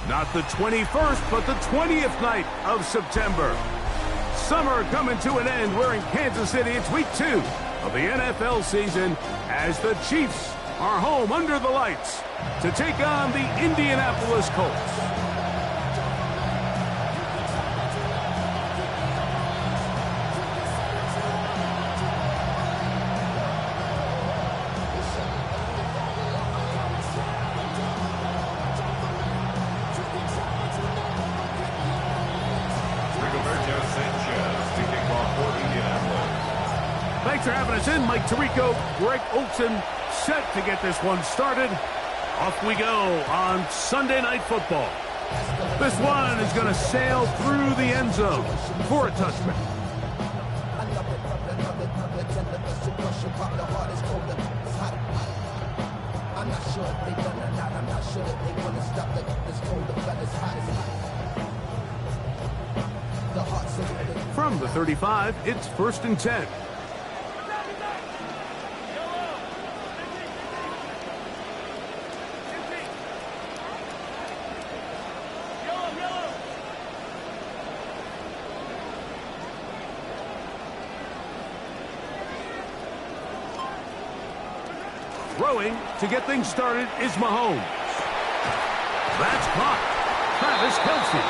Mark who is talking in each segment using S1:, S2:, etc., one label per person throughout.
S1: Not the 21st, but the 20th night of September. Summer coming to an end. We're in Kansas City. It's week 2 of the NFL season as the Chiefs are home under the lights to take on the Indianapolis Colts. Thanks for having us in. Mike Tirico, Greg Olson, set to get this one started. Off we go on Sunday Night Football. This one is going to sail through the end zone for a touchback. From the 35, it's 1st and 10. Throwing to get things started is Mahomes. That's caught. Travis Kelce.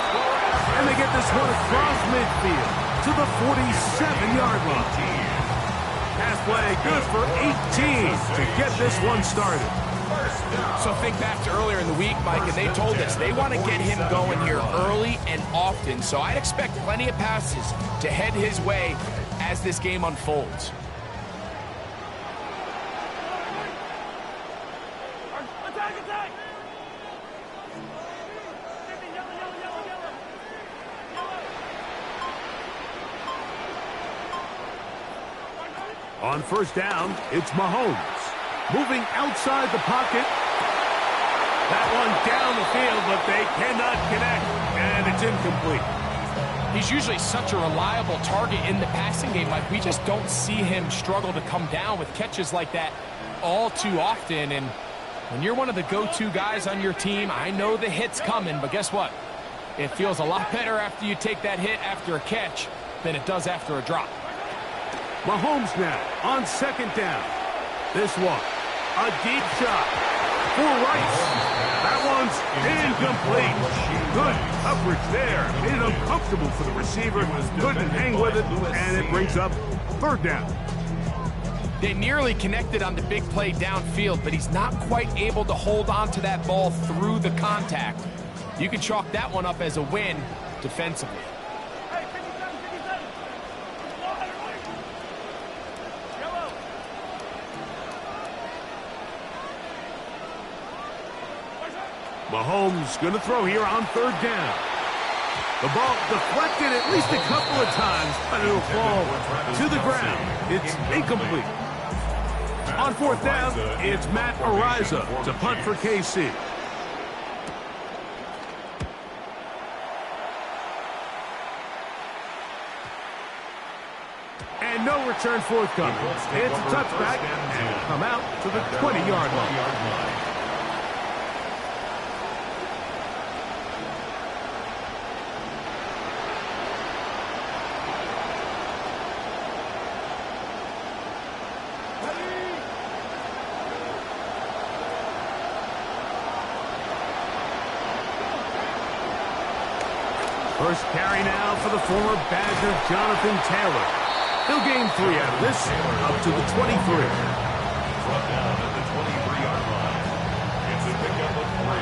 S1: And they get this one across midfield to the 47-yard line. Pass play good for 18 to get this one started.
S2: So think back to earlier in the week, Mike, and they told us they want to get him going here early and often. So I'd expect plenty of passes to head his way as this game unfolds.
S1: On 1st down, it's Mahomes. Moving outside the pocket. That one down the field, but they cannot connect, and it's incomplete.
S2: He's usually such a reliable target in the passing game. Like, we just don't see him struggle to come down with catches like that all too often. And when you're one of the go-to guys on your team, I know the hit's coming, but guess what? It feels a lot better after you take that hit after a catch than it does after a drop.
S1: Mahomes now on 2nd down. This one, a deep shot for Rice. That one's incomplete. Good coverage there. Made it uncomfortable for the receiver. Couldn't hang with it, and it brings up 3rd down.
S2: They nearly connected on the big play downfield, but he's not quite able to hold on to that ball through the contact. You can chalk that one up as a win defensively.
S1: Mahomes going to throw here on 3rd down. The ball deflected at least a couple of times, but it'll fall to the ground. It's incomplete. On 4th down, it's Matt Ariza to punt for KC. And no return forthcoming. It's a touchback, and it'll come out to the 20-yard line. First carry now for the former Badger, Jonathan Taylor. He'll gain 3 out of this, up to the 23.
S3: Brought down at the 23-yard line. It's a pickup of 3.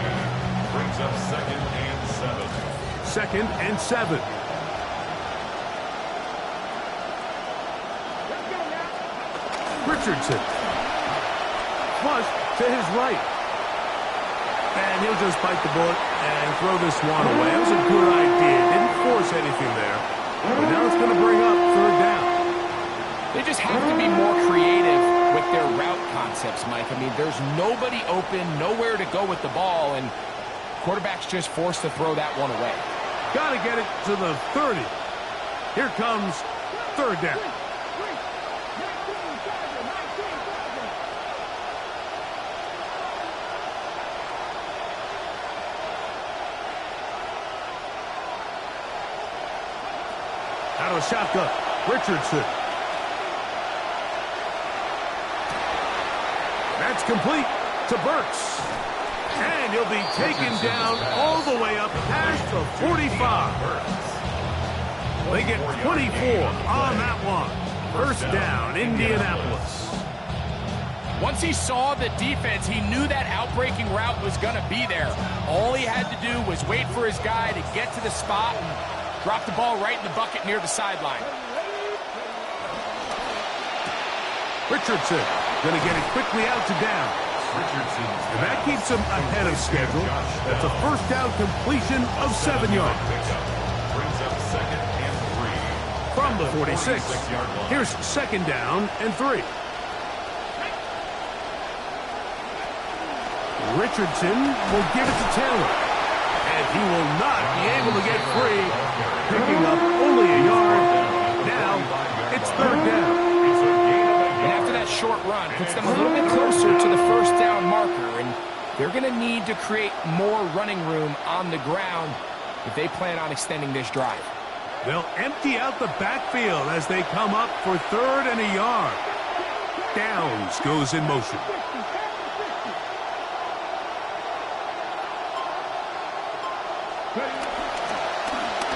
S3: Brings up 2nd and 7.
S1: 2nd and 7. Richardson. Flush to his right. And he'll just bite the bullet and throw this one away. It was a good idea. Didn't force anything there. But now it's going to bring up 3rd down.
S2: They just have to be more creative with their route concepts, Mike. I mean, there's nobody open, nowhere to go with the ball, and quarterback's just forced to throw that one away.
S1: Got to get it to the 30. Here comes 3rd down. Out of a shotgun. Richardson. That's complete to Burks. And he'll be taken down all the way up past the 45. They get 24 on that one. First down, Indianapolis.
S2: Once he saw the defense, he knew that outbreaking route was going to be there. All he had to do was wait for his guy to get to the spot and drop the ball right in the bucket near the sideline.
S1: Richardson going to get it quickly out to down. And that keeps him ahead of schedule. That's a first down completion of 7 yards.
S3: Brings up second and 3.
S1: From the 46. Here's second down and 3. Richardson will give it to Taylor. And he will not be able to get free. Picking up only a yard. Now it's third down.
S2: And after that short run, puts them a little bit closer to the first down marker. And they're going to need to create more running room on the ground if they plan on extending this drive.
S1: They'll empty out the backfield as they come up for third and a yard. Downs goes in motion.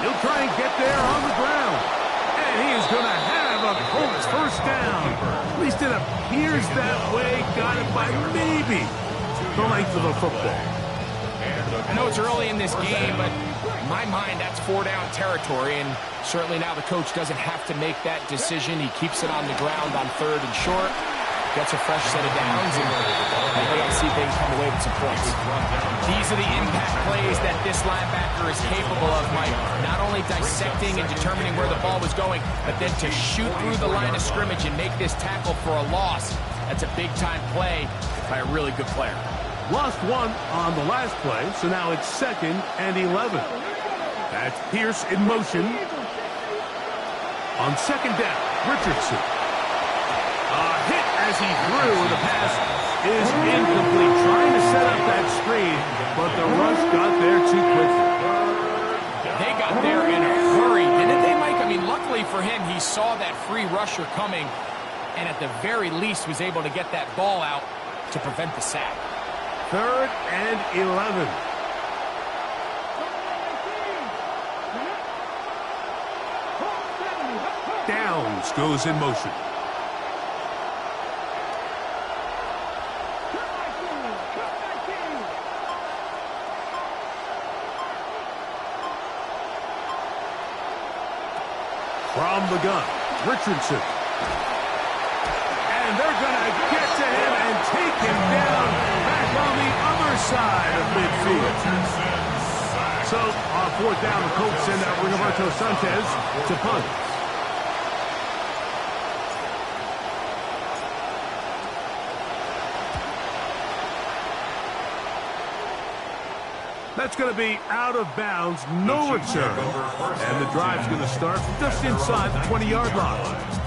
S1: He'll try and get there on the ground. And he is going to have a Colts first down. At least it appears that way. Got it by maybe the length of the football.
S2: I know it's early in this game, but in my mind, that's 4-down territory. And certainly now the coach doesn't have to make that decision. He keeps it on the ground on third and short. Gets a fresh set of downs, and they'll see if they can come away with some points. These are the impact plays that this linebacker is capable of, Mike. Not only dissecting and determining where the ball was going, but then to shoot through the line of scrimmage and make this tackle for a loss. That's a big-time play by a really good player.
S1: Lost one on the last play, so now it's second and 11. That's Pierce in motion. On second down, Richardson. A hit as he threw, and the pass is incomplete. Trying to set up that screen, but the rush got there too quickly.
S2: They got there in a hurry, didn't they, Mike? I mean, luckily for him, he saw that free rusher coming, and at the very least was able to get that ball out to prevent the sack.
S1: Third and 11. Downs goes in motion. From the gun, Richardson. And they're going to get to him and take him down back on the other side of midfield. So, on fourth down, the Colts send out Rigoberto Sanchez to punt. That's going to be out of bounds, no return. And the drive's going to start just inside the 20-yard line.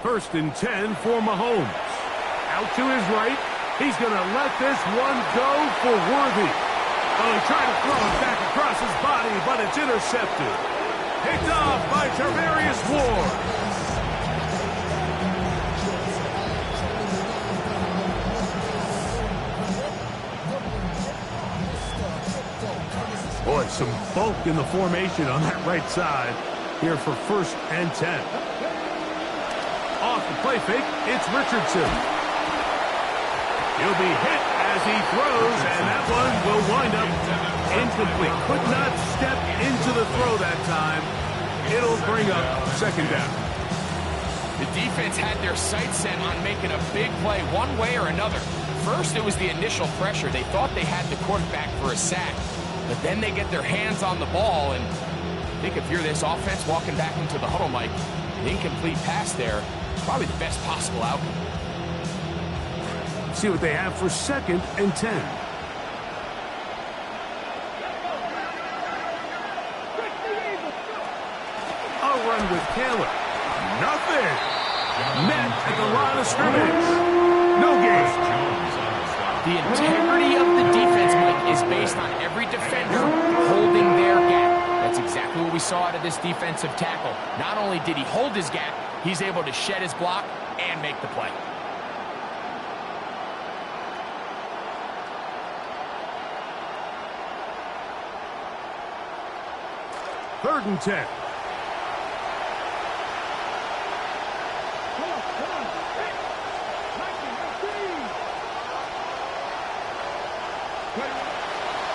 S1: First and 10 for Mahomes. Out to his right. He's going to let this one go for Worthy. Oh, he tried to throw it back across his body, but it's intercepted. Picked off by Tarvarius Ward. Boy, some bulk in the formation on that right side here for first and 10. Off the play fake, it's Richardson. He'll be hit as he throws, and that one will wind up incomplete. Could not step into the throw that time. It'll bring up second down.
S2: The defense had their sights set on making a big play one way or another. First, it was the initial pressure. They thought they had the quarterback for a sack, but then they get their hands on the ball, and think if you're this offense walking back into the huddle, Mike, an incomplete pass there, probably the best possible outcome.
S1: See what they have for 2nd and 10. A run with Taylor. Nothing. Met at the line of scrimmage. No gain.
S2: The integrity of the defense, Mike, is based on every defender holding their gap. That's exactly what we saw out of this defensive tackle. Not only did he hold his gap, he's able to shed his block and make the play.
S1: Third and 10.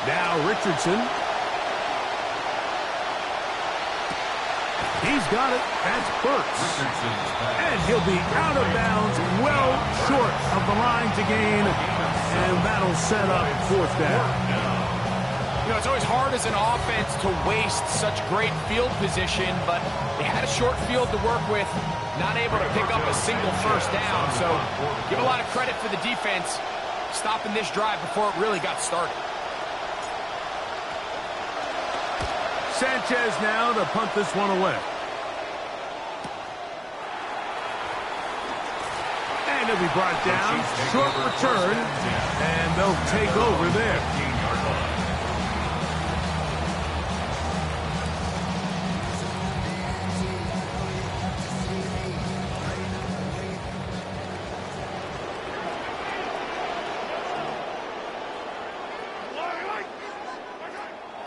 S1: Now Richardson. He's got it. That's Burks. And he'll be out of bounds, well short of the line to gain. And that'll set up 4th down.
S2: You know, it's always hard as an offense to waste such great field position, but they had a short field to work with, not able to pick up a single first down. So give a lot of credit for the defense stopping this drive before it really got started.
S1: Sanchez now to punt this one away. And he'll be brought down. Short return. And they'll take over there.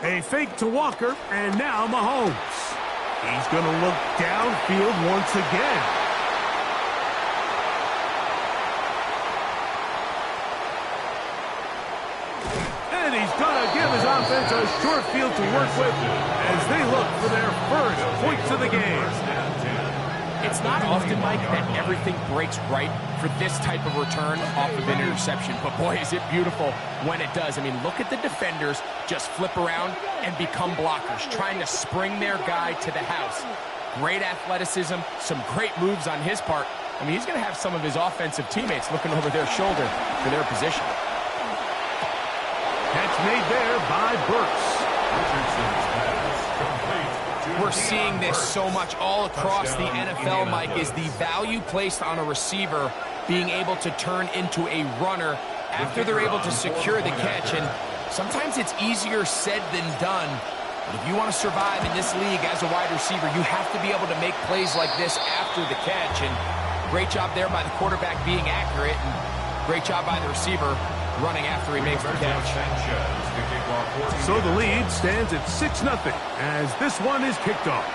S1: A fake to Walker, and now Mahomes. He's going to look downfield once again. And he's going to give his offense a short field to work with as they look for their first points of the game.
S2: It's not often, Mike, that everything breaks right for this type of return off of an interception. But, boy, is it beautiful when it does. I mean, look at the defenders just flip around and become blockers, trying to spring their guy to the house. Great athleticism, some great moves on his part. I mean, he's going to have some of his offensive teammates looking over their shoulder for their position.
S1: Catch made there by Burks.
S2: We're seeing this so much all across the NFL, Mike, is the value placed on a receiver being able to turn into a runner after they're able to secure the catch. And sometimes it's easier said than done. But if you want to survive in this league as a wide receiver, you have to be able to make plays like this after the catch. And great job there by the quarterback being accurate, and great job by the receiver running after he makes the catch.
S1: So the lead stands at 6-0 as this one is kicked off.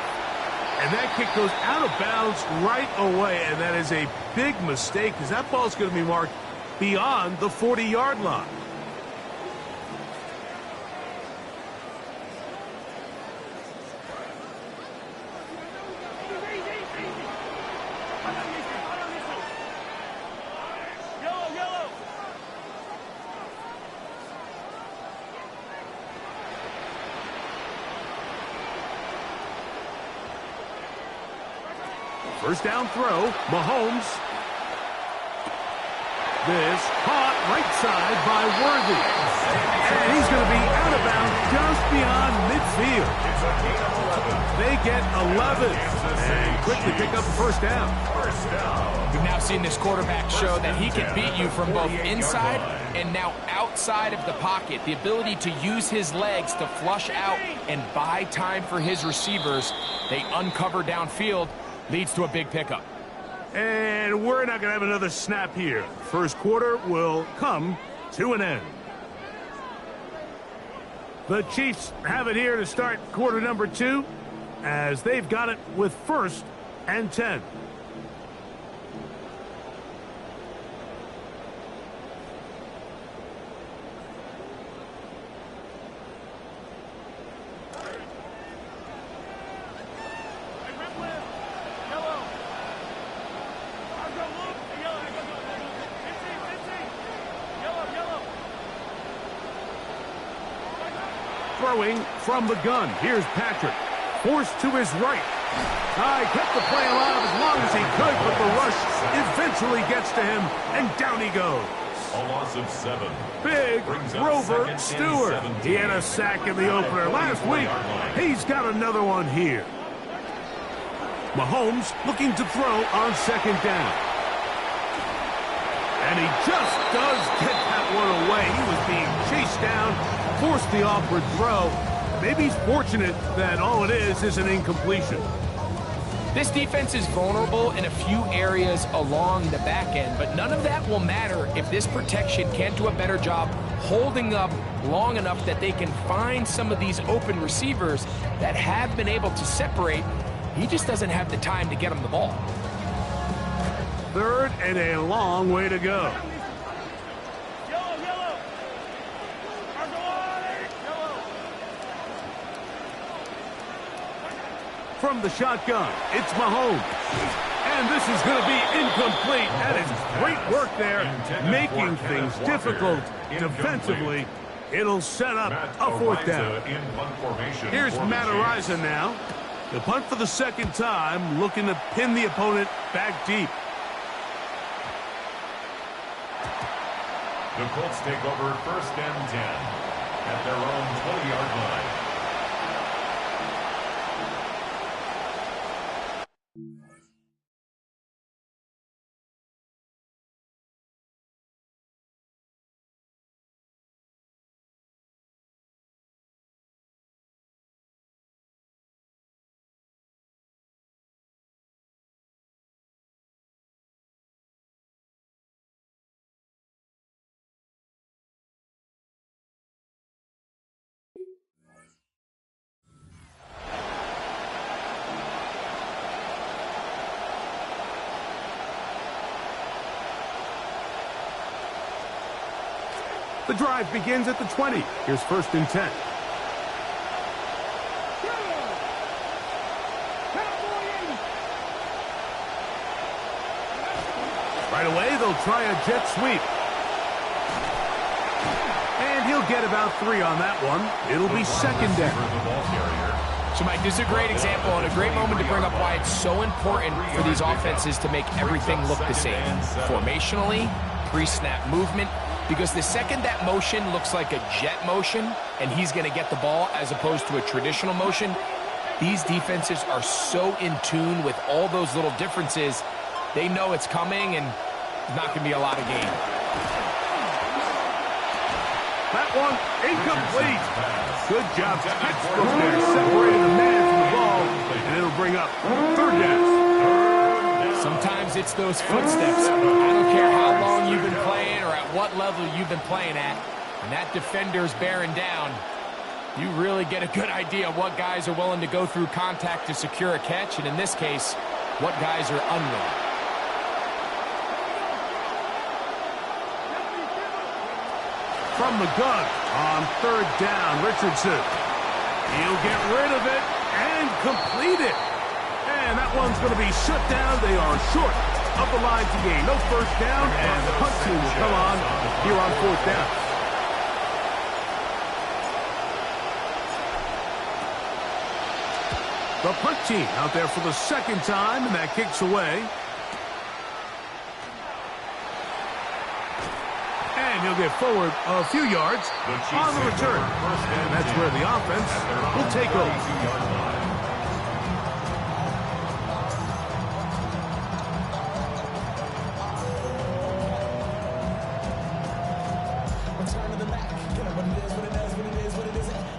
S1: And that kick goes out of bounds right away, and that is a big mistake because that ball's going to be marked beyond the 40-yard line. First down throw, Mahomes. This caught right side by Worthy. And he's going to be out of bounds just beyond midfield. They get 11 and quickly pick up the first down.
S2: We've now seen this quarterback show that he can beat you from both inside and now outside of the pocket. The ability to use his legs to flush out and buy time for his receivers. They uncover downfield. Leads to a big pickup.
S1: And we're not going to have another snap here. First quarter will come to an end. The Chiefs have it here to start quarter number 2 as they've got it with 1st and 10. Throwing from the gun. Here's Patrick. Forced to his right. He kept the play alive as long as he could, but the rush eventually gets to him, and down he goes.
S3: A loss of 7.
S1: Big
S3: Brings up
S1: Grover
S3: 2nd
S1: Stewart.
S3: and 17.
S1: He had a sack in the opener last week. He's got another one here. Mahomes looking to throw on 2nd down. And he just does get that one away. He was being chased down, forced the awkward throw. Maybe he's fortunate that all it is an incompletion.
S2: This defense is vulnerable in a few areas along the back end, but none of that will matter if this protection can't do a better job holding up long enough that they can find some of these open receivers that have been able to separate. He just doesn't have the time to get him the ball.
S1: 3rd and a long way to go. From the shotgun, it's Mahomes. And this is going to be incomplete. That is great work there, making things difficult defensively. It'll set up a 4th down. Here's Matt Ariza now. The punt for the 2nd time, looking to pin the opponent back deep.
S3: The Colts take over 1st and 10 at their own 20-yard line.
S1: The drive begins at the 20. Here's 1st and 10. Right away, they'll try a jet sweep. And he'll get about 3 on that one. It'll be 2nd down.
S2: So, Mike, this is a great example and a great moment to bring up why it's so important for these offenses to make everything look the same. Formationally, pre-snap movement, because the second that motion looks like a jet motion and he's going to get the ball as opposed to a traditional motion, these defenses are so in tune with all those little differences. They know it's coming and there's not going to be a lot of gain.
S1: That one incomplete. Good job. Textbook there, separating the man from the ball, and it'll bring up 3rd down.
S2: Sometimes it's those footsteps. I don't care how long you've been playing or at what level you've been playing at. When that defender's bearing down, you really get a good idea of what guys are willing to go through contact to secure a catch, and in this case, what guys are unwilling.
S1: From the gun on 3rd down, Richardson. He'll get rid of it and complete it. And that one's going to be shut down. They are short of the line to gain. No 1st down, and the punt team will come on here on 4th down. The punt team out there for the 2nd time, and that kicks away. And he'll get forward a few yards on the return. And that's where the offense will take over.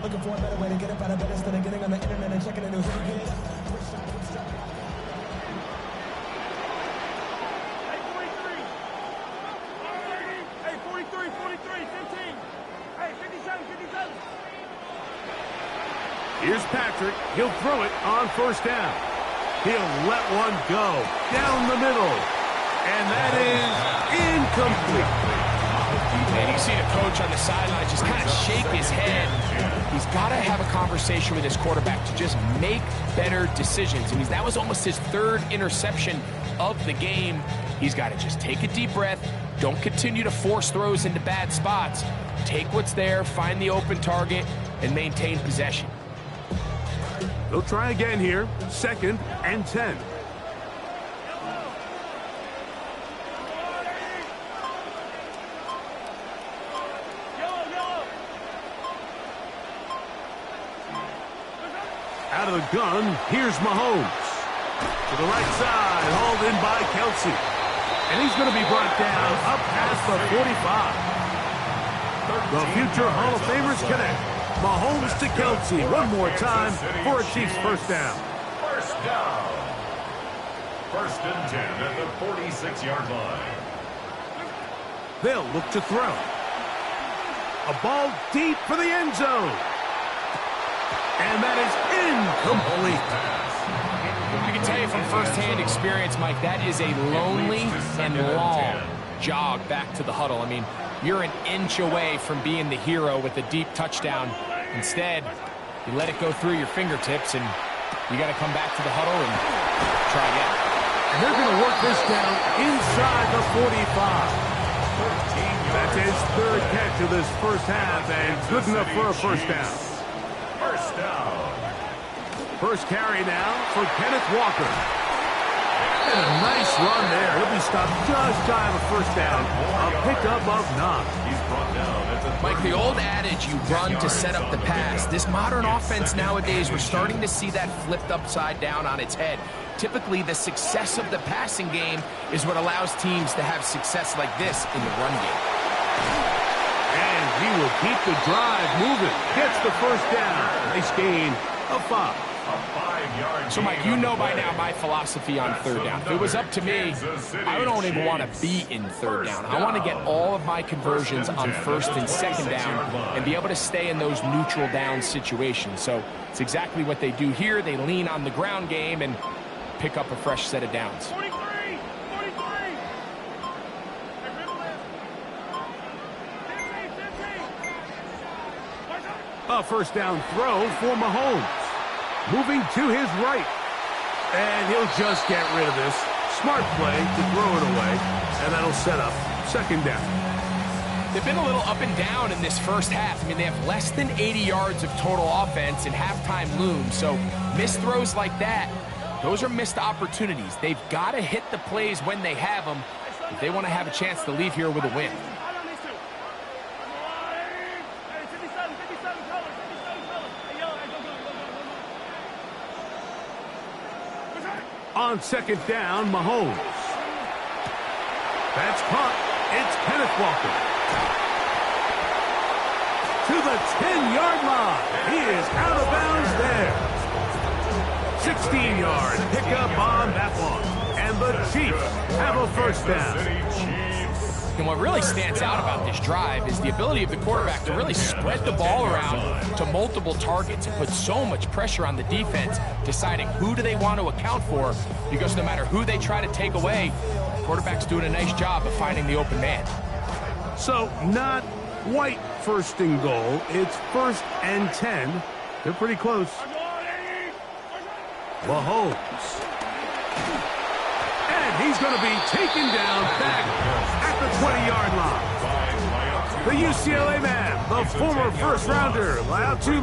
S4: Looking for a better way to get up out of bed instead of getting on the internet and checking the news.
S1: Here's Patrick. He'll throw it on 1st down. He'll let one go down the middle. And that is incomplete.
S2: And you see the coach on the sideline just kind of shake his head. He's got to have a conversation with his quarterback to just make better decisions. I mean, that was almost his 3rd interception of the game. He's got to just take a deep breath. Don't continue to force throws into bad spots. Take what's there, find the open target, and maintain possession.
S1: They'll try again here. 2nd and 10. Out of the gun, here's Mahomes. To the right side, hauled in by Kelsey. And he's going to be brought down up past the 45. The future Hall of Famers connect. Mahomes to Kelsey one more time for a Chiefs first down.
S3: First down. 1st and 10 at the 46-yard line.
S1: They'll look to throw. A ball deep for the end zone. And that is incomplete.
S2: I can tell you from firsthand experience, Mike, that is a lonely and long jog back to the huddle. I mean, you're an inch away from being the hero with a deep touchdown. Instead, you let it go through your fingertips, and you got to come back to the huddle and try again.
S1: And they're going to work this down inside the 45. That's his 3rd catch of this first half, and good enough for a first down.
S3: First down.
S1: First carry now for Kenneth Walker. And a nice run there. He'll be stopped just shy of a first down. A pickup of 9.
S3: He's brought down at the
S2: Mike, the old adage, you run to set up the pass. This modern offense nowadays, we're starting to see that flipped upside down on its head. Typically, the success of the passing game is what allows teams to have success like this in the run game.
S1: And he will keep the drive moving. Gets the first down. Nice gain of 5.
S2: So, Mike, you know by now my philosophy on 3rd down. If it was up to me, I don't even want to be in 3rd down. I want to get all of my conversions on 1st and 2nd down and be able to stay in those neutral down situations. So it's exactly what they do here. They lean on the ground game and pick up a fresh set of downs.
S1: A first down throw for Mahomes. Moving to his right. And he'll just get rid of this. Smart play to throw it away. And that'll set up 2nd down.
S2: They've been a little up and down in this first half. I mean, they have less than 80 yards of total offense and halftime looms. So missed throws like that, those are missed opportunities. They've got to hit the plays when they have them if they want to have a chance to leave here with a win.
S1: On 2nd down, Mahomes. That's caught. It's Kenneth Walker. To the 10-yard line. He is out of bounds there. 16-yard pickup on that one. And the Chiefs have a first down.
S2: And what really stands out about this drive is the ability of the quarterback to really spread the ball around to multiple targets and put so much pressure on the defense, deciding who do they want to account for, because no matter who they try to take away, the quarterback's doing a nice job of finding the open man.
S1: So not quite 1st and goal. It's 1st and 10. They're pretty close. Mahomes. And he's going to be taken down back at the 20-yard line. The UCLA man, the former first-rounder, Latu,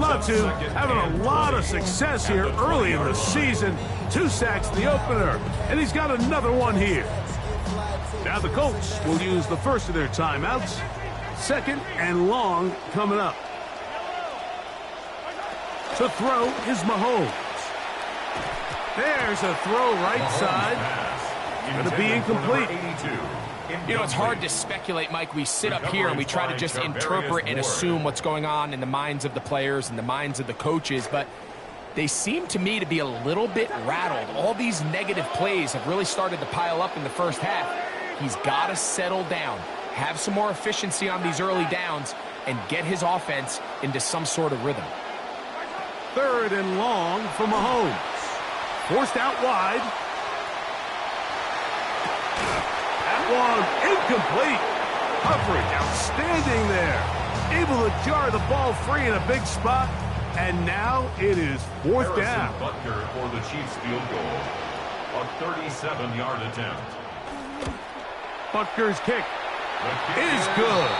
S1: having a lot of success here early in the season. 2 sacks the opener, and he's got another one here. Now the Colts will use the first of their timeouts. 2nd and long coming up. To throw is Mahomes. There's a throw right side. Going to be incomplete.
S2: You know, it's hard to speculate, Mike. We sit up here and we try to just interpret and assume what's going on in the minds of the players and the minds of the coaches, but they seem to me to be a little bit rattled. All these negative plays have really started to pile up in the first half. He's got to settle down, have some more efficiency on these early downs, and get his offense into some sort of rhythm.
S1: 3rd and long for Mahomes. Forced out wide. One incomplete. Coverage outstanding there. Able to jar the ball free in a big spot. And now it is 4th down.
S3: Butker for the Chiefs field goal. A 37-yard attempt.
S1: Butker's kick is good.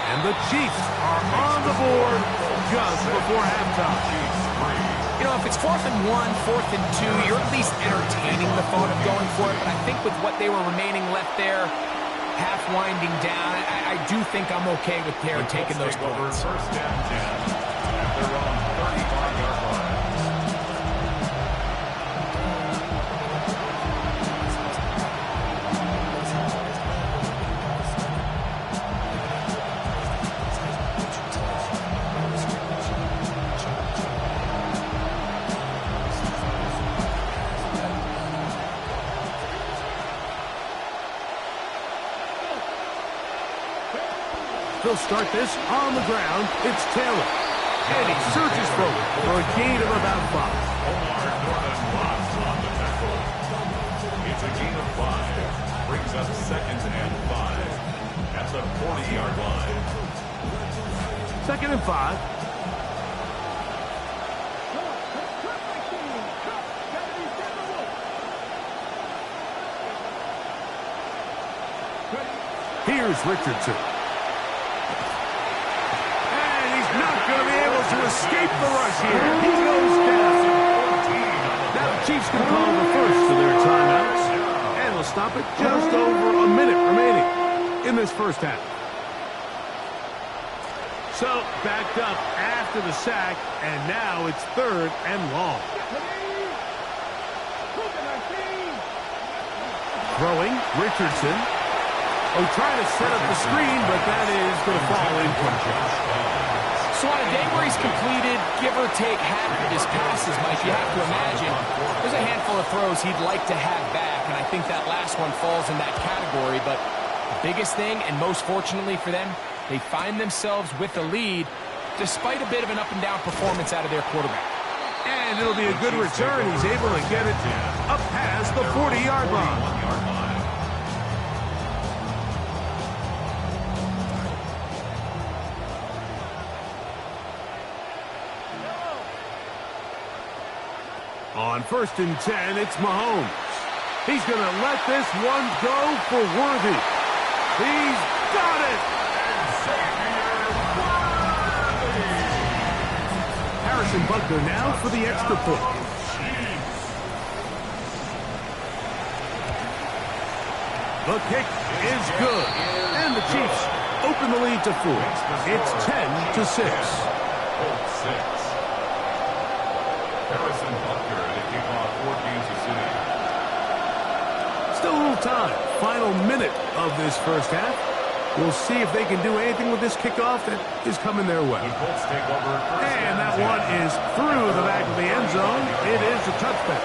S1: And the Chiefs are on the board just before halftime.
S3: Chiefs 3,
S2: You know, if it's 4th and 1, 4th and 2, you're at least entertaining the thought of going for it. But I think with what they were remaining left there, half winding down, I do think I'm okay with Terry taking those points.
S3: First down 10 at their own 35-yard line.
S1: They'll start this on the ground. It's Taylor. And he surges forward for a gain of about 5.
S3: Omar Norman Watts on the tackle. It's a gain of 5. Brings up 2nd and 5. That's a 40-yard line.
S1: 2nd and 5. Here's Richardson. Going to be able to escape the rush here. He goes down. Now the Chiefs can call the first of their timeouts. And they'll stop it just over a minute remaining in this first half. So backed up after the sack, and now it's 3rd and long. Throwing, Richardson. Oh, trying to set up the screen, but that is going to fall incomplete.
S2: So on a day where he's completed, give or take half of his passes, Mike, you have to imagine there's a handful of throws he'd like to have back, and I think that last one falls in that category. But the biggest thing, and most fortunately for them, they find themselves with the lead despite a bit of an up-and-down performance out of their quarterback.
S1: And it'll be a good return. He's able to get it up past the 40-yard line. On 1st and 10, it's Mahomes. He's going to let this one go for Worthy. He's got it! Harrison Butker now for the extra point. The kick is good. And the Chiefs open the lead to 4. It's 10-6.
S3: Harrison Butker to kick off for Kansas City.
S1: Still a little time. Final minute of this first half. We'll see if they can do anything with this kickoff that is coming their way.
S3: The Colts take over.
S1: And that one is through the back of the end zone. It is a touchback.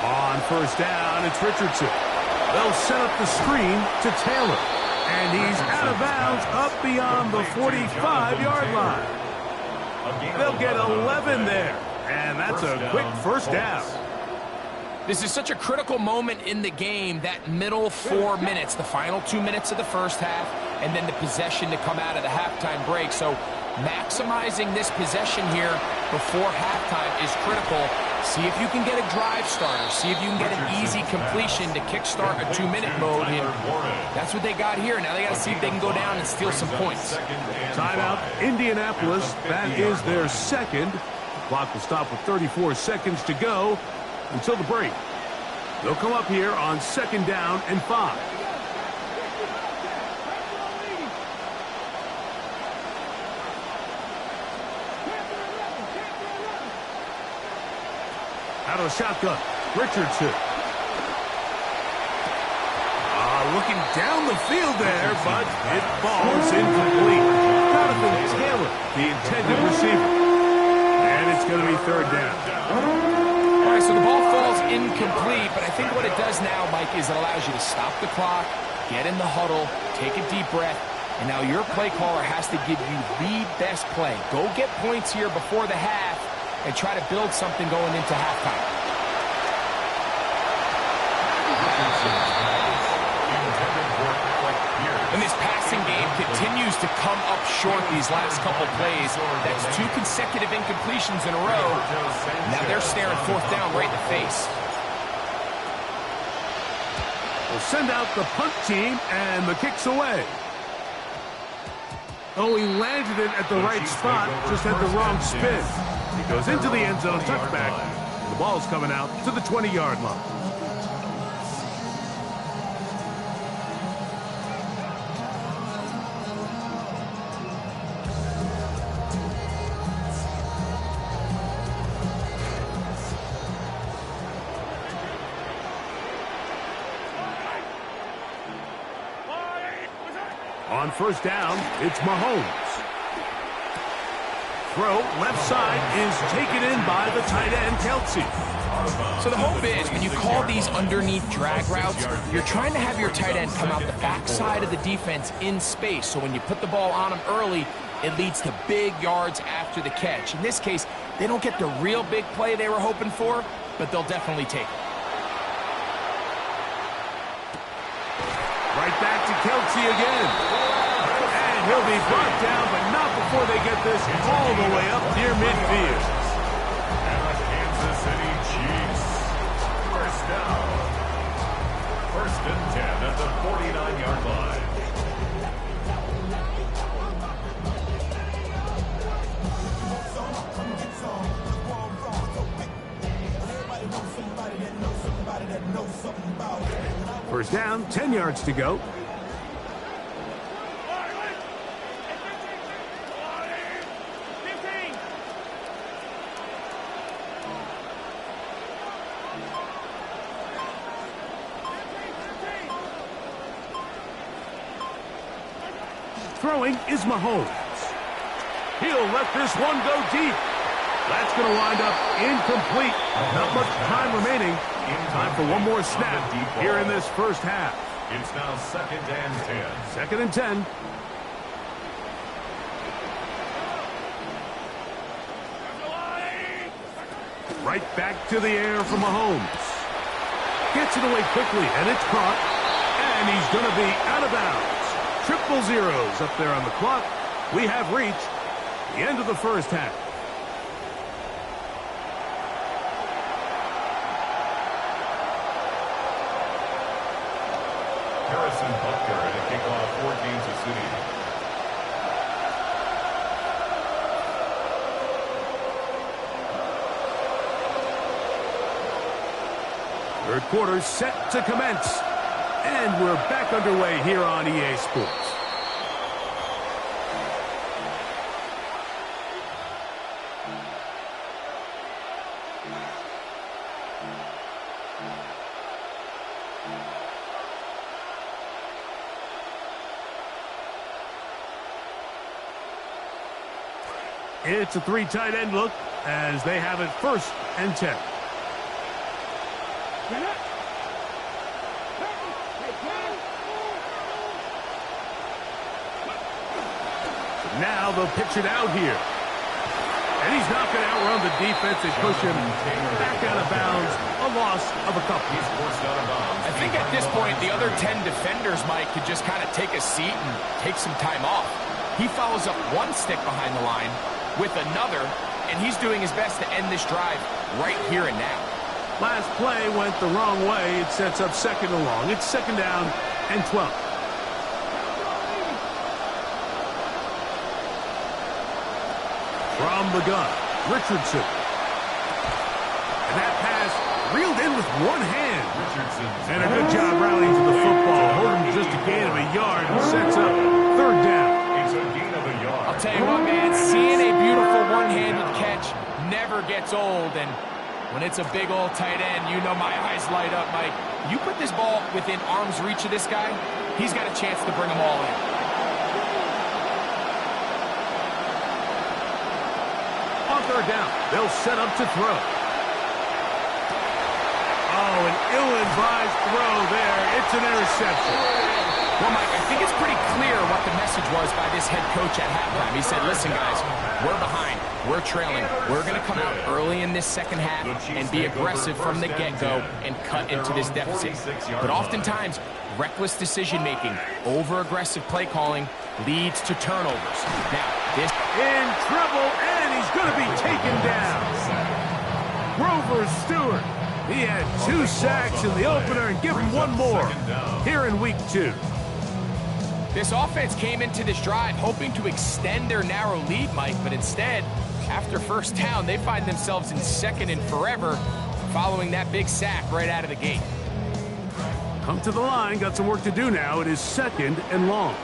S1: On 1st down, it's Richardson. They'll set up the screen to Taylor. And he's out of bounds up beyond the 45-yard line. They'll get 11 there. And that's a quick first down.
S2: This is such a critical moment in the game, that middle 4 minutes, the final 2 minutes of the first half, and then the possession to come out of the halftime break. So maximizing this possession here before halftime is critical. See if you can get a drive starter. See if you can get an easy completion to kickstart a 2-minute mode. And that's what they got here. Now they got to see if they can go down and steal some points.
S1: Timeout, Indianapolis. That is their second. Clock will stop with 34 seconds to go until the break. They'll come up here on 2nd down and 5. Out of the shotgun, Richardson. Looking down the field there, but it falls incomplete. Jonathan Taylor, the intended receiver. And it's going to be 3rd down.
S2: All right, so the ball falls incomplete, but I think what it does now, Mike, is it allows you to stop the clock, get in the huddle, take a deep breath, and now your play caller has to give you the best play. Go get points here before the half and try to build something going into halftime. And this passing game continues to come up short these last couple plays. That's 2 consecutive incompletions in a row. Now they're staring 4th down right in the face.
S1: We'll send out the punt team, and the kick's away. Oh, he landed it at the right spot, just had the wrong spin. He goes into the end zone, touchback. The ball's coming out to the 20-yard line. On 1st down, it's Mahomes. Throw, left side, is taken in by the tight end, Kelce.
S2: So the hope is when you call these underneath drag routes, you're trying to have your tight end come out the backside of the defense in space. So when you put the ball on him early, it leads to big yards after the catch. In this case, they don't get the real big play they were hoping for, but they'll definitely take it.
S1: Right back to Kelce again. And he'll be brought down, but not before they get this all the way up near midfield.
S3: And the Kansas City Chiefs. 1st down. 1st and 10 at the 49-yard line.
S1: First down, 10 yards to go. Throwing is Mahomes. He'll let this one go deep. That's going to wind up incomplete. Not much time remaining. Time for one more snap here in this first half.
S3: It's now 2nd and 10.
S1: 2nd and 10. Right back to the air for Mahomes. Gets it away quickly, and it's caught. And he's going to be out of bounds. 000 up there on the clock. We have reached the end of the first half.
S3: Harrison Butker and a kickoff for Kansas City.
S1: 3rd quarter set to commence. And we're back underway here on EA Sports. It's a 3 tight end look as they have it 1st and 10. Now they'll pitch it out here. And he's not going to outrun the defense. They push him back out of bounds. A loss of a couple.
S3: He's forced out of bounds.
S2: I think at this point, the other 10 defenders, Mike, could just kind of take a seat and take some time off. He follows up one stick behind the line with another, and he's doing his best to end this drive right here and now.
S1: Last play went the wrong way. It sets up 2nd and long. It's 2nd down and 12. From the gun, Richardson. And that pass reeled in with one hand. And a good job rallying to the football. Holding just a gain of a yard and sets up 3rd down.
S3: It's a gain of a yard.
S2: I'll tell you what, man, seeing a beautiful one-handed catch never gets old. And when it's a big old tight end, you know my eyes light up, Mike. You put this ball within arm's reach of this guy, he's got a chance to bring them all in.
S1: On 3rd down, they'll set up to throw. Oh, an ill-advised throw there. It's an interception.
S2: Well, Mike, I think it's pretty clear what the message was by this head coach at halftime. He said, listen, guys, we're behind. We're trailing. We're going to come out early in this second half and be aggressive from the get-go and cut into this deficit. But oftentimes, reckless decision-making, over-aggressive play calling leads to turnovers. Now, this...
S1: In trouble, and he's going to be taken down. Grover Stewart. He had 2 sacks in the opener and give him 1 more here in week 2.
S2: This offense came into this drive hoping to extend their narrow lead, Mike, but instead, after first down, they find themselves in second and forever following that big sack right out of the gate.
S1: Come to the line, got some work to do now. It is 2nd and long.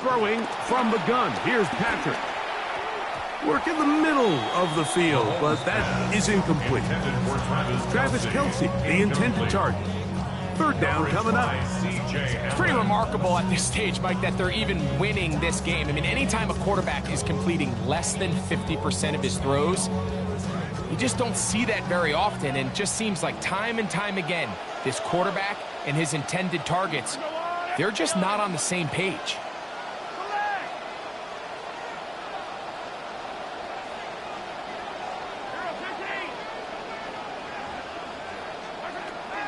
S1: Throwing from the gun. Here's Patrick. Work in the middle of the field, but that is incomplete. Travis Kelce, the intended target. 3rd down coming up.
S2: It's pretty remarkable at this stage, Mike, that they're even winning this game. I mean, anytime a quarterback is completing less than 50% of his throws, you just don't see that very often, and it just seems like time and time again, this quarterback and his intended targets, they're just not on the same page.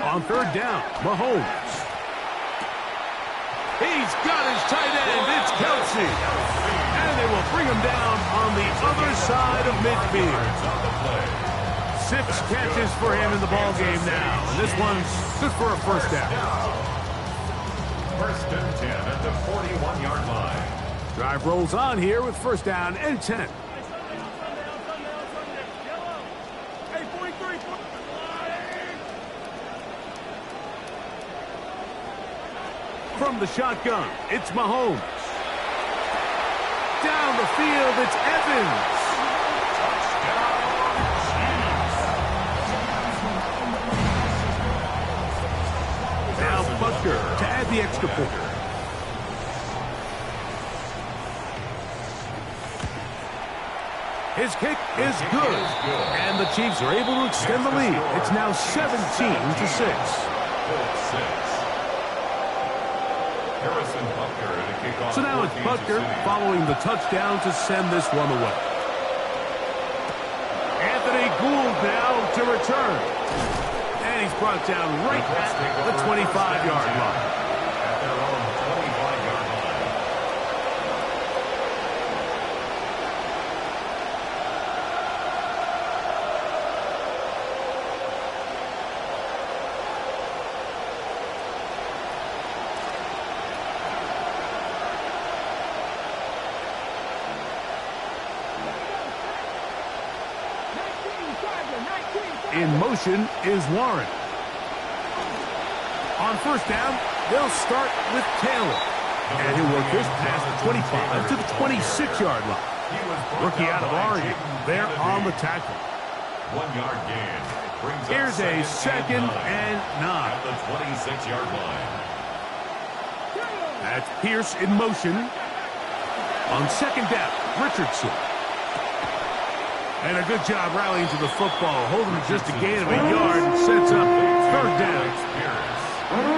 S1: On 3rd down, Mahomes. He's got his tight end. It's Kelce. And they will bring him down on the other side of midfield. 6 catches for him in the ballgame now. And this one's good for a first down.
S3: 1st and 10 at the 41-yard line.
S1: Drive rolls on here with 1st down and 10. From the shotgun, it's Mahomes. Down the field, it's Evans. Now Butker to add the extra point. His kick is good. And the Chiefs are able to extend the lead. It's now 17-6. So now it's Butker following the touchdown to send this one away. Anthony Gould now to return. And he's brought down right at the 25-yard line.
S3: At their own 25-yard line.
S1: In motion is Warren. On 1st down, they'll start with Taylor. And he'll work this past the 25 to the 26-yard line. Rookie out of Oregon, there on the tackle.
S3: 1-yard gain.
S1: Here's a 2nd and 9.
S3: At the 26-yard line.
S1: That's Pierce in motion. On 2nd down, Richardson. And a good job rallying to the football, holding just a gain of a yard and sets up 3rd down.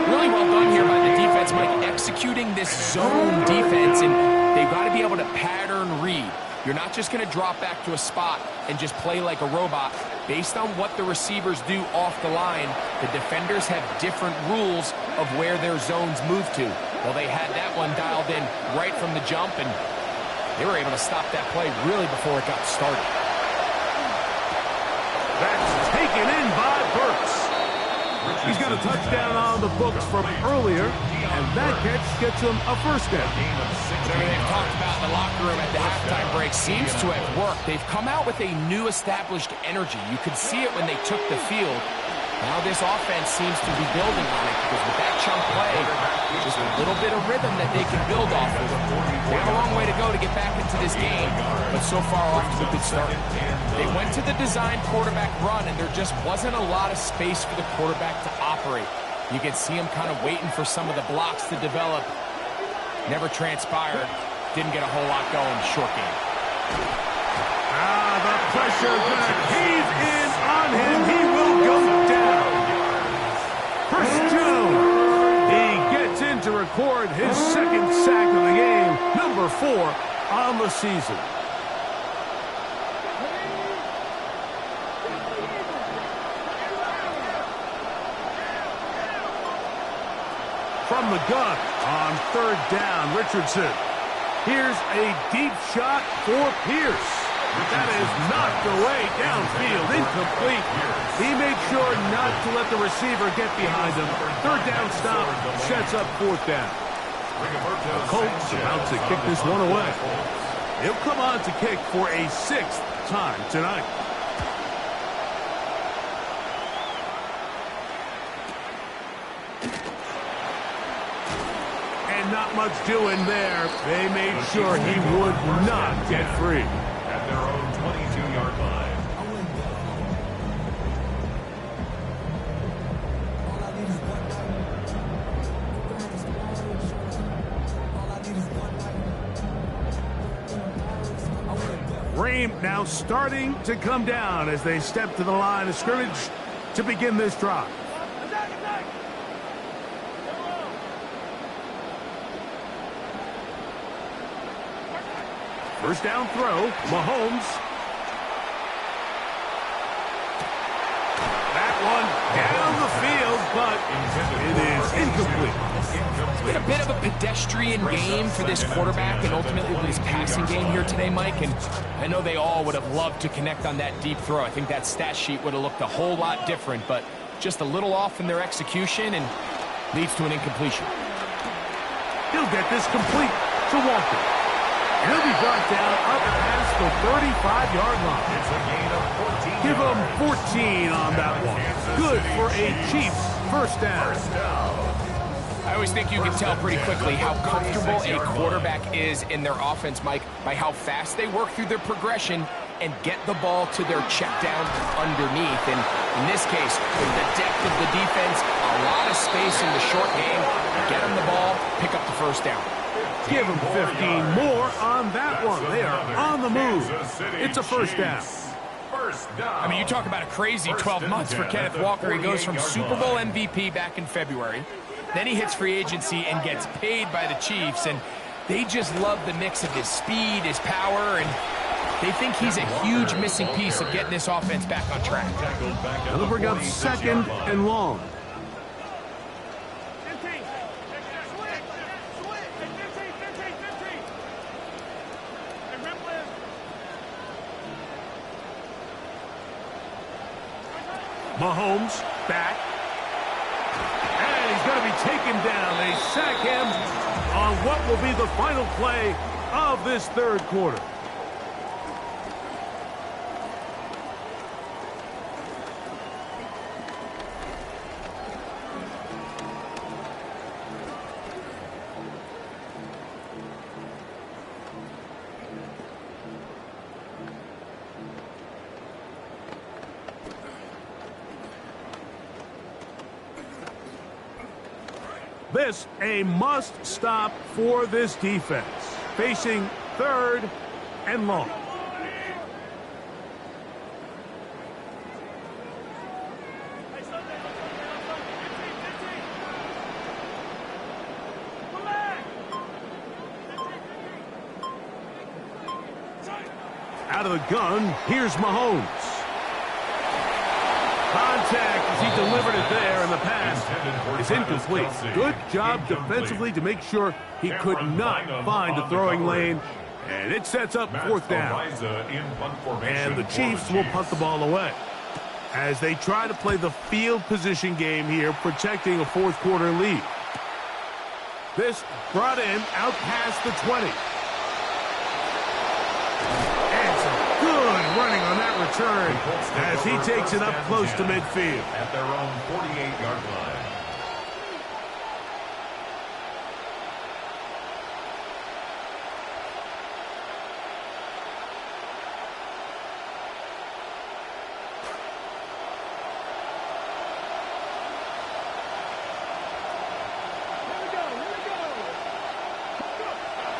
S2: Really well done here by the defense, Mike, executing this zone defense, and they've got to be able to pattern read. You're not just going to drop back to a spot and just play like a robot. Based on what the receivers do off the line, the defenders have different rules of where their zones move to. Well, they had that one dialed in right from the jump, and they were able to stop that play really before it got started.
S1: That's taken in by Burks. He's got a touchdown on the books from earlier, and that catch gets him a 1st down.
S2: Whatever they've talked about in the locker room at the halftime break seems to have worked. They've come out with a new established energy. You could see it when they took the field. Now this offense seems to be building on it because with that chunk play, just a little bit of rhythm that they can build off of. They have a long way to go to get back into this game, but so far off to a good start. They went to the design quarterback run, and there just wasn't a lot of space for the quarterback to operate. You can see him kind of waiting for some of the blocks to develop. Never transpired. Didn't get a whole lot going. Short game.
S1: pressure gonna cave in on him. He will go down. Chris Jones. He gets in to record his second sack of the game, number 4 on the season. From the gun on 3rd down, Richardson. Here's a deep shot for Pierce. That is knocked away downfield, incomplete. He made sure not to let the receiver get behind him. 3rd down stop sets up 4th down. The Colts about to kick this one away. He'll come on to kick for a 6th time tonight. And not much doing there. They made sure he would not get free.
S3: At their own 22-yard line.
S1: Ream now starting to come down as they step to the line of scrimmage to begin this drive. First down throw, Mahomes. That one down the field, but it is incomplete.
S2: It's been a bit of a pedestrian game for this quarterback and ultimately this passing game here today, Mike. And I know they all would have loved to connect on that deep throw. I think that stat sheet would have looked a whole lot different, but just a little off in their execution and leads to an incompletion.
S1: He'll get this complete to Walker. He'll be brought down up past the 35-yard line.
S3: It's a gain of 14
S1: Give him
S3: yards.
S1: 14 on that one. Good for a Chiefs first down.
S2: I always think you can tell pretty quickly how comfortable a quarterback is in their offense, Mike, by how fast they work through their progression and get the ball to their check down underneath. And in this case, with the depth of the defense, a lot of space in the short game, get them the ball, pick up the first down.
S1: Give him 15 more on that one. They are on the move. It's a first down.
S2: I mean, you talk about a crazy 12 months for Kenneth Walker. He goes from Super Bowl MVP back in February. Then he hits free agency and gets paid by the Chiefs. And they just love the mix of his speed, his power, and they think he's a huge missing piece of getting this offense back on track.
S1: They'll bring up 2nd and long. Mahomes back. And he's going to be taken down. They sack him on what will be the final play of this 3rd quarter. This a must stop for this defense. Facing 3rd and long. Out of the gun, here's Mahomes. Contact as he delivered it there, and the pass is incomplete. Good job defensively to make sure he could not find a throwing lane, and it sets up 4th down. And the Chiefs will punt the ball away as they try to play the field position game here, protecting a 4th quarter lead. This brought in out past the 20. Running on that return as he takes it up close to midfield.
S3: At their own 48-yard line.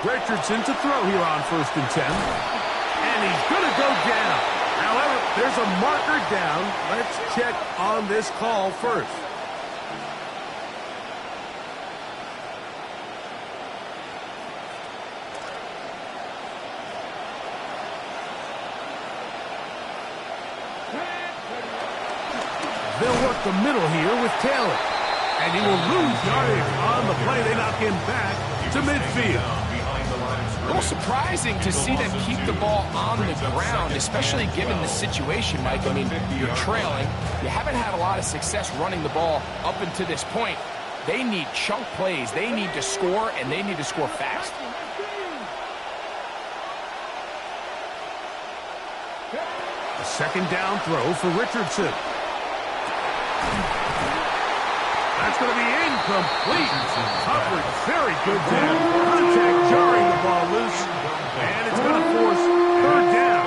S1: Richardson to throw here on 1st and 10. And he's going to go down. However, there's a marker down. Let's check on this call first. They'll work the middle here with Taylor. And he will lose yardage on the play. They knock him back to midfield.
S2: A little surprising to see them keep the ball on the ground, especially given the situation, Mike. I mean, you're trailing. You haven't had a lot of success running the ball up until this point. They need chunk plays. They need to score, and they need to score fast.
S1: A second down throw for Richardson. That's going to be incomplete. Coverage very good there. Contact jarring the ball loose. And it's going to force third down.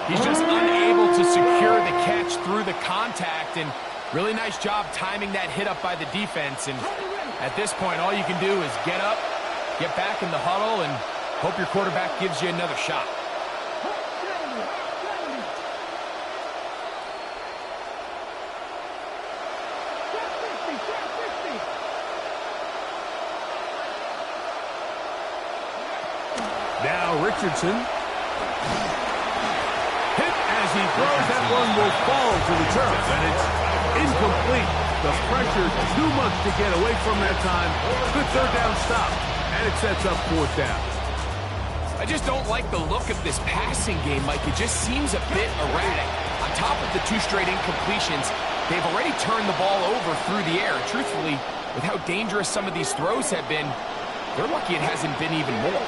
S2: He's just unable to secure the catch through the contact. And really nice job timing that hit up by the defense. And at this point, all you can do is get up, get back in the huddle, and hope your quarterback gives you another shot.
S1: Now Richardson. Hit as he throws. That one will fall to the turf. And it's incomplete. The pressure too much to get away from that time. Good third down stop. And it sets up fourth down.
S2: I just don't like the look of this passing game, Mike. It just seems a bit erratic. On top of the two straight incompletions, they've already turned the ball over through the air. Truthfully, with how dangerous some of these throws have been, they're lucky it hasn't been even more.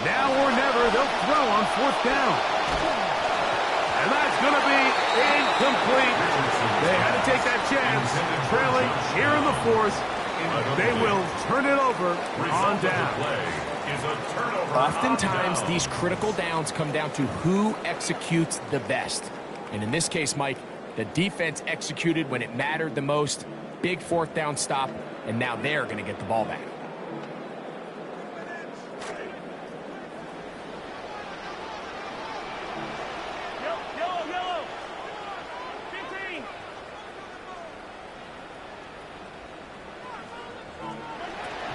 S1: Now or never, they'll throw on fourth down. And that's going to be incomplete. They had to take that chance. Trailing here in the fourth. They will turn it over on down.
S2: Oftentimes, these critical downs come down to who executes the best. And in this case, Mike, the defense executed when it mattered the most. Big fourth down stop, and now they're going to get the ball back.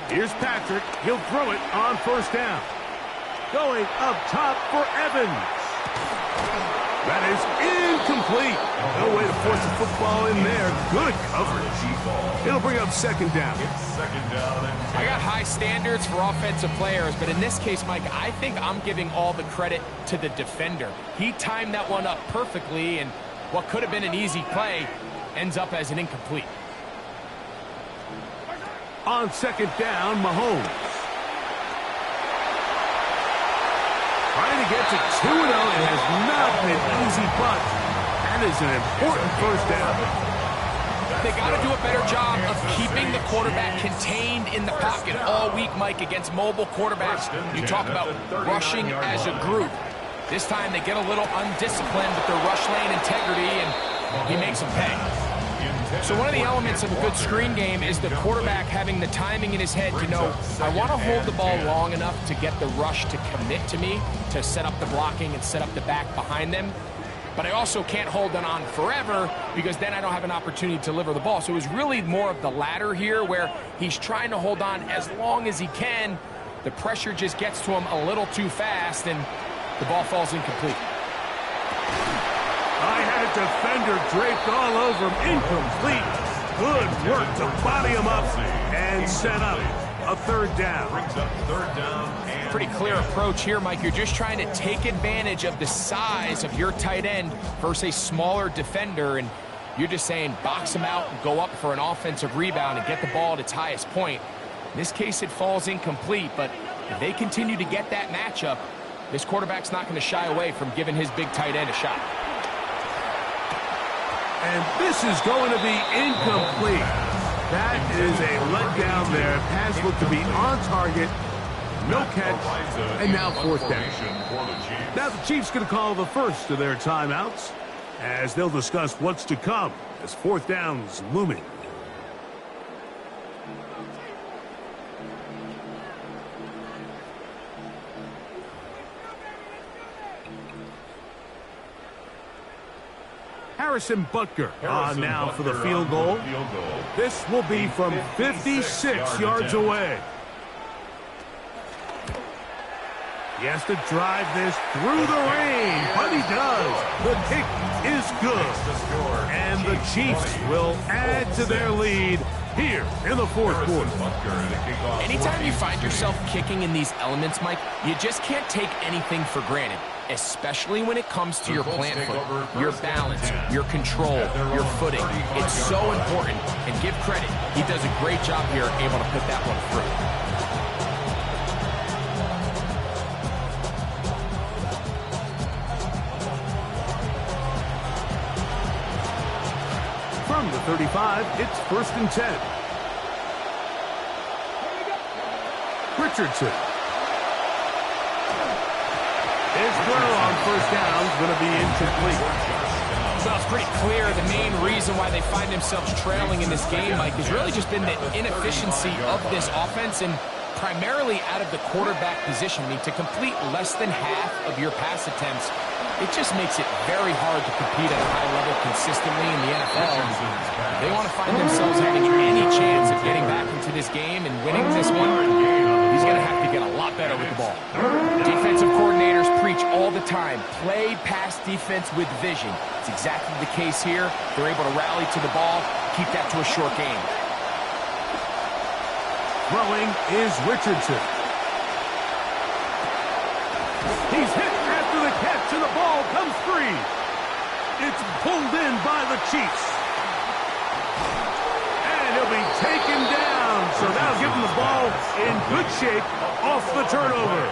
S1: Here's Patrick. He'll throw it on first down. Going up top for Evans. That is incomplete. No way to force the football in there. Good coverage. It'll bring up second down.
S2: I got high standards for offensive players, but in this case, Mike, I think I'm giving all the credit to the defender. He timed that one up perfectly, and what could have been an easy play ends up as an incomplete.
S1: On second down, Mahomes. Trying to get to 2-0. It has not been easy, but that is an important first down.
S2: They got to do a better job of keeping the quarterback contained in the pocket all week, Mike, against mobile quarterbacks. You talk about rushing as a group. This time they get a little undisciplined with their rush lane integrity, and he makes them pay. So one of the elements of a good screen game is the quarterback having the timing in his head to know, I want to hold the ball long enough to get the rush to commit to me, to set up the blocking and set up the back behind them. But I also can't hold it on forever because then I don't have an opportunity to deliver the ball. So it was really more of the latter here where he's trying to hold on as long as he can. The pressure just gets to him a little too fast and the ball falls incomplete.
S1: I had a defender draped all over him. Incomplete. Good work to body him up and set up a third down.
S2: Pretty clear approach here, Mike. You're just trying to take advantage of the size of your tight end versus a smaller defender, and you're just saying box him out and go up for an offensive rebound and get the ball at its highest point. In this case, it falls incomplete, but if they continue to get that matchup, this quarterback's not going to shy away from giving his big tight end a shot.
S1: And this is going to be incomplete. That is a letdown there. Pass looked to be on target. No catch. And now fourth down. Now the Chiefs going to call the first of their timeouts. as they'll discuss what's to come as fourth down's looming. Harrison Butker on now for the field goal. This will be from 56 yards away. He has to drive this through the rain, but he does. The kick is good. And the Chiefs will add to their lead here in the fourth quarter.
S2: Anytime you find yourself kicking in these elements, Mike, you just can't take anything for granted, especially when it comes to your plant foot, your balance, your control, your footing. It's so important, and give credit. He does a great job here able to put that one through.
S1: From the 35, it's 1st and 10. Richardson. His throw on 1st down is going to be incomplete.
S2: So it's pretty clear the main reason why they find themselves trailing in this game, Mike, has really just been the inefficiency of this offense and primarily out of the quarterback position. I mean, to complete less than half of your pass attempts, it just makes it very hard to compete at a high level consistently in the NFL. They want to find themselves having any chance of getting back into this game and winning this one. He's going to have to get a lot better with the ball. Defensive coordinators preach all the time, play pass defense with vision. It's exactly the case here. They're able to rally to the ball, keep that to a short game.
S1: Throwing is Richardson. He's hit after the catch, and the ball comes free. It's pulled in by the Chiefs. And he'll be taken down. So now give him the ball in good shape off the turnover.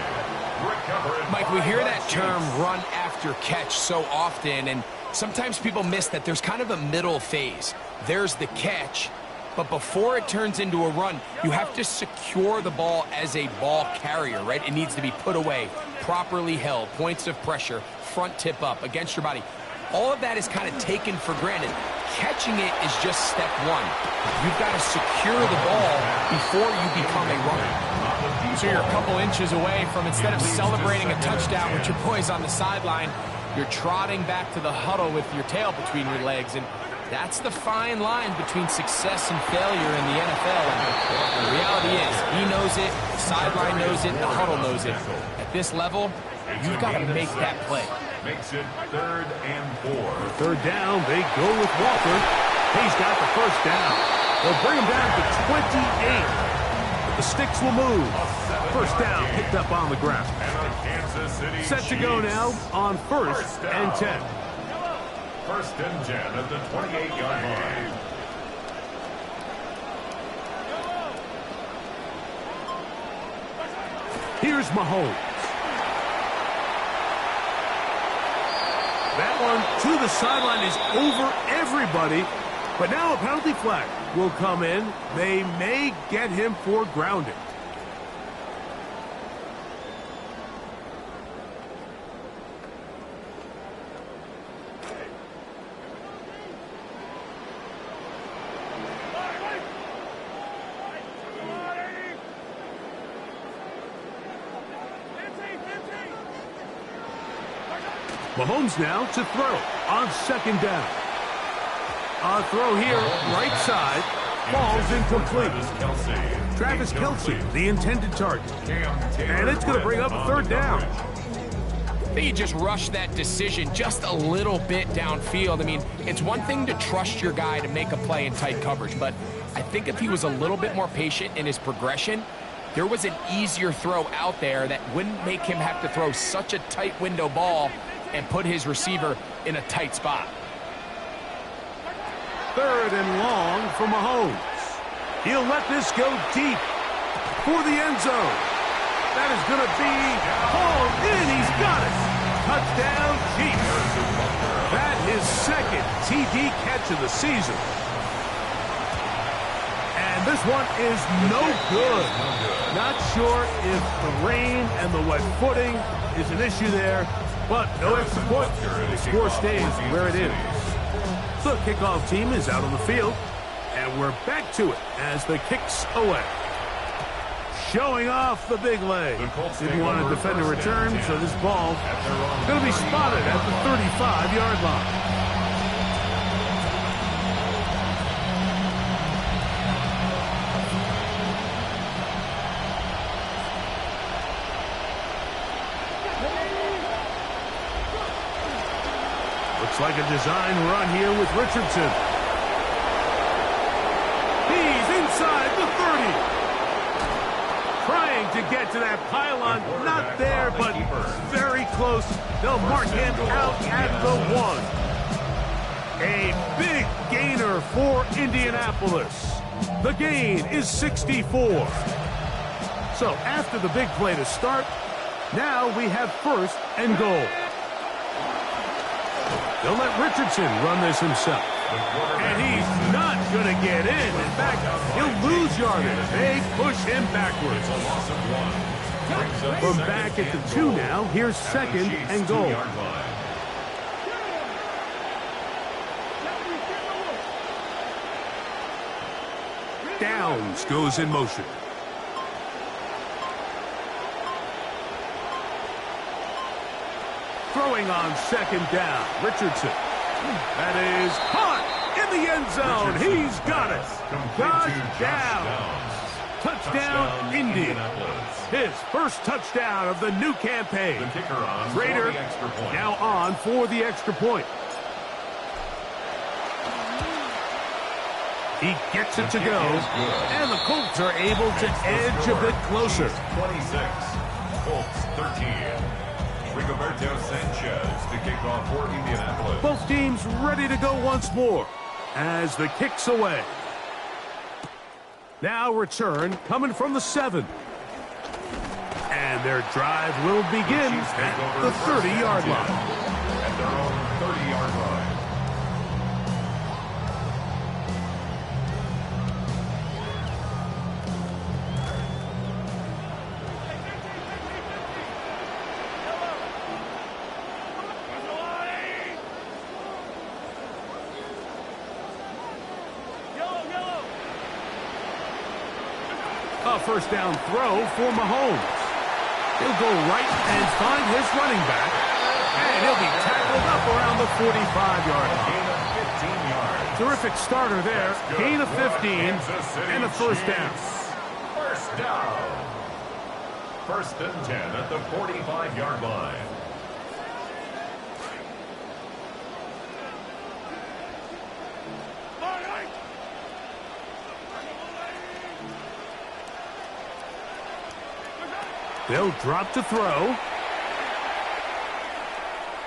S2: Mike, we hear that term run after catch so often, and sometimes people miss that there's kind of a middle phase. There's the catch, but before it turns into a run, you have to secure the ball as a ball carrier, right? It needs to be put away, properly held, points of pressure, front tip up against your body. All of that is kind of taken for granted. Catching it is just step one. You've got to secure the ball before you become a runner. So you're a couple inches away from, instead of celebrating a touchdown with your boys on the sideline, you're trotting back to the huddle with your tail between your legs. And that's the fine line between success and failure in the NFL. And the reality is, he knows it, the sideline knows it, the huddle knows it. At this level, you've got to make that play.
S3: Makes it 3rd and 4.
S1: 3rd down, they go with Walker. He's got the 1st down. They'll bring him down to 28. But the sticks will move. 1st down picked up on the ground. Set to go now on 1st and 10.
S3: 1st and 10 at the 28-yard line.
S1: Here's Mahomes. That one to the sideline is over everybody. But now a penalty flag will come in. They may get him for grounding. Mahomes now to throw on 2nd down. A throw here, right side, falls incomplete. Travis Kelce, the intended target. And it's going to bring up 3rd down.
S2: I think he just rushed that decision just a little bit downfield. I mean, it's one thing to trust your guy to make a play in tight coverage, but I think if he was a little bit more patient in his progression, there was an easier throw out there that wouldn't make him have to throw such a tight window ball and put his receiver in a tight spot.
S1: 3rd and long for Mahomes. He'll let this go deep for the end zone. That is going to be hauled in. He's got it. Touchdown, Chiefs. That is 2nd TD catch of the season. And this one is no good. Not sure if the rain and the wet footing is an issue there. But no extra point. The score stays where it is. The kickoff team is out on the field, and we're back to it as the kick's away. Showing off the big leg. Didn't want to defend a return, so this ball is going to be spotted at the 35-yard line. Looks like a design run here with Richardson. He's inside the 30. Trying to get to that pylon. Not there, but very close. They'll mark him out at the 1. A big gainer for Indianapolis. The gain is 64. So after the big play to start, now we have first and goal. They'll let Richardson run this himself. And he's not going to get in. In fact, he'll lose yardage. They push him backwards. From back at the 2 now, here's second and goal. Downs goes in motion. Throwing on second down, Richardson. That is caught in the end zone. He's got it. Touchdown, Indy. His first touchdown of the new campaign. Raider now on for the extra point. He gets it to go, and the Colts are able to edge a bit closer.
S3: 26, Colts 13. Rigoberto Sanchez to kick off for Indianapolis.
S1: Both teams ready to go once more as the kick's away. Now return coming from the 7. And their drive will begin at the 30-yard line.
S3: At their own 30-yard line.
S1: A first down throw for Mahomes. He'll go right and find his running back. And he'll be tackled up around the 45-yard line.
S3: Gain of 15 yards.
S1: Terrific starter there. Gain of 15 and a first down.
S3: First down. First and 10 at the 45-yard line.
S1: They'll drop to throw.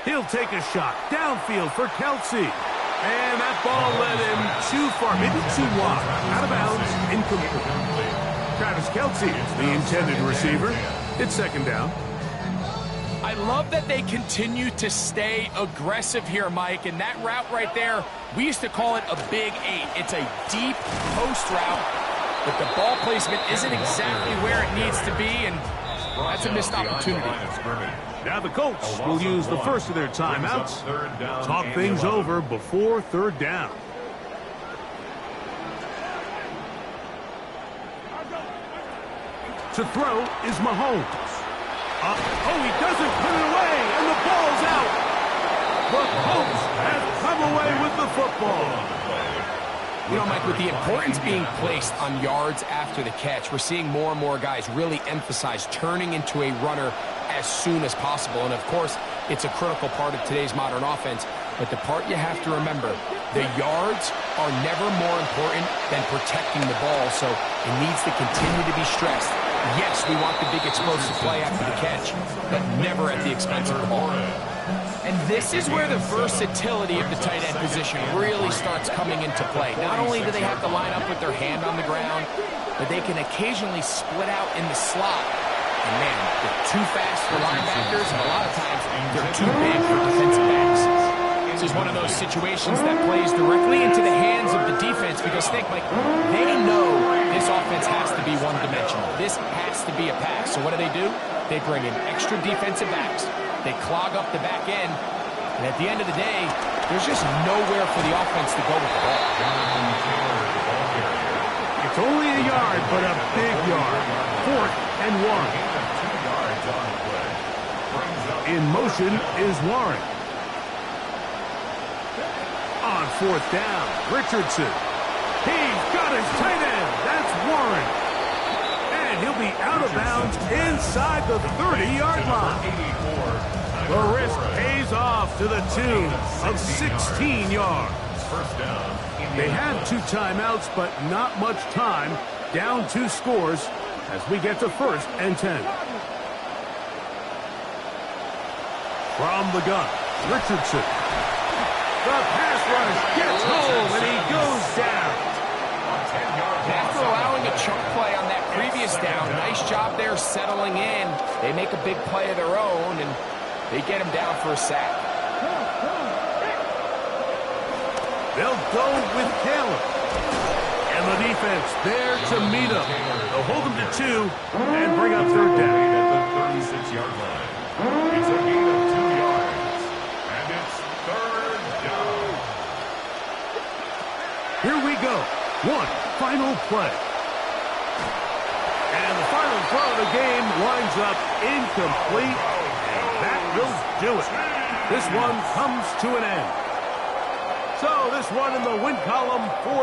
S1: He'll take a shot downfield for Kelsey. And that ball led him too far, maybe too wide. Out of bounds, incomplete. Travis Kelsey is the intended receiver. It's second down.
S2: I love that they continue to stay aggressive here, Mike. And that route right there, we used to call it a big 8. It's a deep post route, but the ball placement isn't exactly where it needs to be, and that's a missed opportunity.
S1: Now the Colts will use the first of their timeouts. Talk things over before third down. To throw is Mahomes. He doesn't put it away, and the ball's out. The Colts have come away with the football.
S2: You know, Mike, with the importance being placed on yards after the catch, we're seeing more and more guys really emphasize turning into a runner as soon as possible. And, of course, it's a critical part of today's modern offense. But the part you have to remember, the yards are never more important than protecting the ball, so it needs to continue to be stressed. Yes, we want the big explosive play after the catch, but never at the expense of the ball. And this is where the versatility of the tight end position really starts coming into play. Not only do they have to line up with their hand on the ground, but they can occasionally split out in the slot. And man, they're too fast for linebackers, and a lot of times they're too big for defensive backs. This is one of those situations that plays directly into the hands of the defense, because think, like, they know this offense has to be one-dimensional. This has to be a pass. So what do? They bring in extra defensive backs. They clog up the back end. And at the end of the day, there's just nowhere for the offense to go with the ball.
S1: It's only a yard, but a big yard. 4th and 1. In motion is Warren. On 4th down, Richardson. He's got his tight end. That's Warren. And he'll be out of bounds inside the 30-yard line. The risk pays off to the tune of 16 yards. They had 2 timeouts, but not much time. Down 2 scores as we get to 1st and 10. From the gun, Richardson. The pass rush gets home, and he goes down.
S2: After allowing a chunk play on that previous down, nice job there settling in. They make a big play of their own, and they get him down for a sack.
S1: They'll go with Caleb. And the defense there to meet him. They'll hold him to 2 and bring up 3rd down.
S3: At the 36-yard line. It's a gain of 2 yards. And it's 3rd down.
S1: Here we go. 1 final play. And the final throw of the game winds up incomplete. And that will do it. This one comes to an end. So this one in the win column for